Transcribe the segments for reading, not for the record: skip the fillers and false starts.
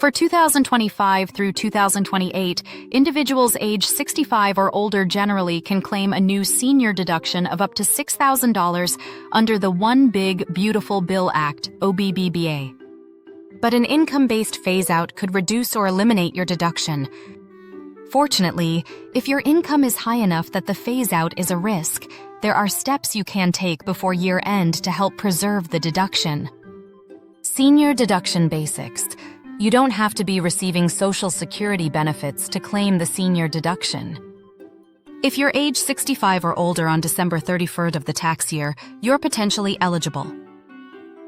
For 2025 through 2028, individuals age 65 or older generally can claim a new senior deduction of up to $6,000 under the One Big Beautiful Bill Act, OBBBA. But an income-based phase-out could reduce or eliminate your deduction. Fortunately, if your income is high enough that the phase-out is a risk, there are steps you can take before year-end to help preserve the deduction. Senior deduction basics. You don't have to be receiving Social Security benefits to claim the senior deduction. If you're age 65 or older on December 31st of the tax year, you're potentially eligible.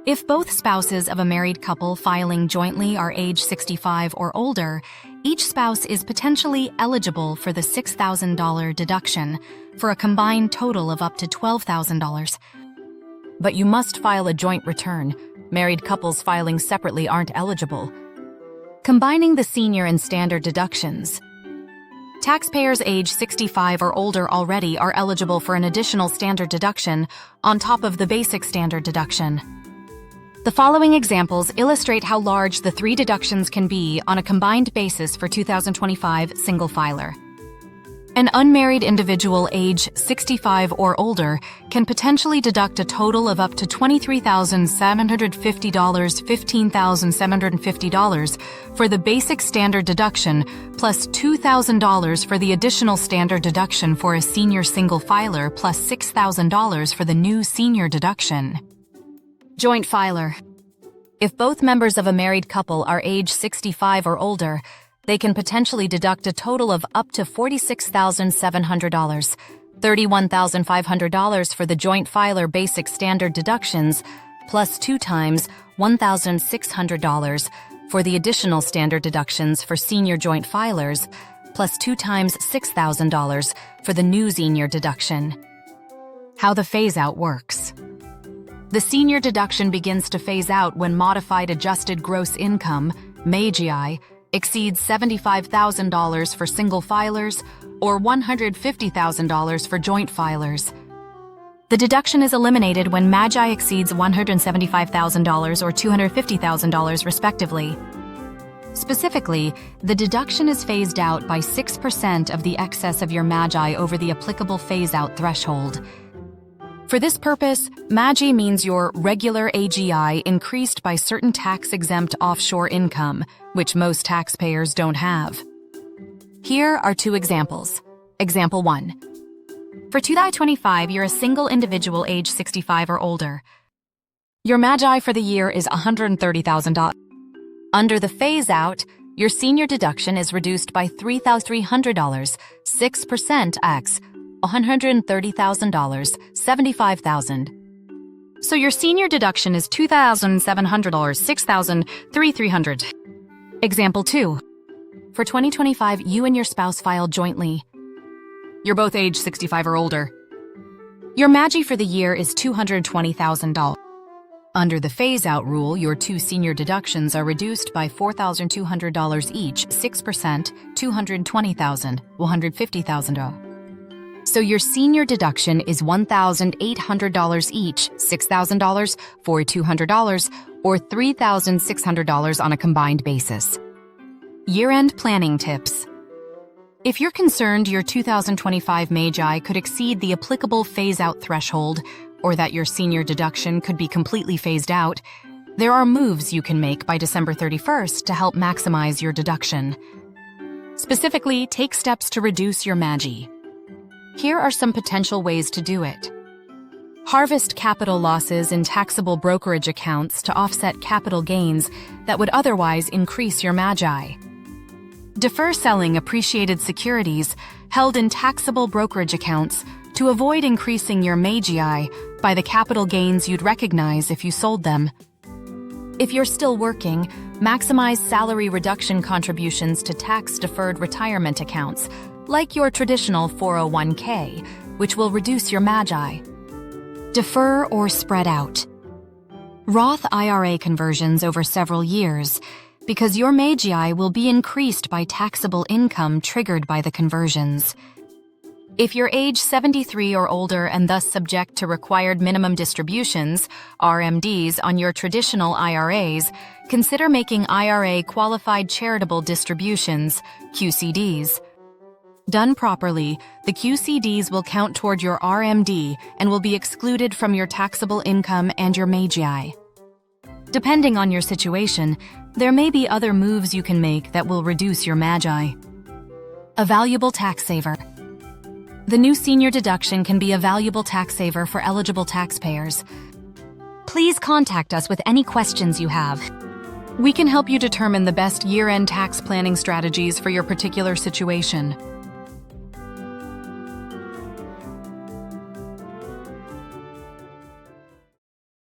If both spouses of a married couple filing jointly are age 65 or older, each spouse is potentially eligible for the $6,000 deduction for a combined total of up to $12,000. But you must file a joint return. Married couples filing separately aren't eligible. Combining the senior and standard deductions. Taxpayers age 65 or older already are eligible for an additional standard deduction on top of the basic standard deduction. The following examples illustrate how large the three deductions can be on a combined basis for 2025 single filer. An unmarried individual age 65 or older can potentially deduct a total of up to $23,750, $15,750 for the basic standard deduction plus $2,000 for the additional standard deduction for a senior single filer plus $6,000 for the new senior deduction. Joint filer. If both members of a married couple are age 65 or older, they can potentially deduct a total of up to $46,700, $31,500 for the joint filer basic standard deductions, plus 2 times $1,600 for the additional standard deductions for senior joint filers, plus 2 times $6,000 for the new senior deduction. How the phase-out works. The senior deduction begins to phase out when modified adjusted gross income, MAGI, exceeds $75,000 for single filers or $150,000 for joint filers. The deduction is eliminated when MAGI exceeds $175,000 or $250,000 respectively. Specifically, the deduction is phased out by 6% of the excess of your MAGI over the applicable phase-out threshold. For this purpose, MAGI means your regular AGI increased by certain tax-exempt offshore income, which most taxpayers don't have. Here are 2 examples. Example 1. For 2025, you're a single individual age 65 or older. Your MAGI for the year is $130,000. Under the phase-out, your senior deduction is reduced by $3,300, 6% x $130,000, $75,000. So your senior deduction is $2,700, $6,300. Example 2. For 2025, you and your spouse filed jointly. You're both age 65 or older. Your MAGI for the year is $220,000. Under the phase-out rule, your 2 senior deductions are reduced by $4,200 each, 6%, $220,000, $150,000. So your senior deduction is $1,800 each, $6,000, $4,200, or $3,600 on a combined basis. Year-end planning tips. If you're concerned your 2025 MAGI could exceed the applicable phase-out threshold, or that your senior deduction could be completely phased out, there are moves you can make by December 31st to help maximize your deduction. Specifically, take steps to reduce your MAGI. Here are some potential ways to do it. Harvest capital losses in taxable brokerage accounts to offset capital gains that would otherwise increase your MAGI. Defer selling appreciated securities held in taxable brokerage accounts to avoid increasing your MAGI by the capital gains you'd recognize if you sold them. If you're still working, maximize salary reduction contributions to tax-deferred retirement accounts, like your traditional 401k, which will reduce your MAGI. Defer or spread out. Roth IRA conversions over several years, because your MAGI will be increased by taxable income triggered by the conversions. If you're age 73 or older and thus subject to required minimum distributions, RMDs, on your traditional IRAs, consider making IRA qualified charitable distributions, QCDs. Done properly, the QCDs will count toward your RMD and will be excluded from your taxable income and your MAGI. Depending on your situation, there may be other moves you can make that will reduce your MAGI. A valuable tax saver. The new senior deduction can be a valuable tax saver for eligible taxpayers. Please contact us with any questions you have. We can help you determine the best year-end tax planning strategies for your particular situation.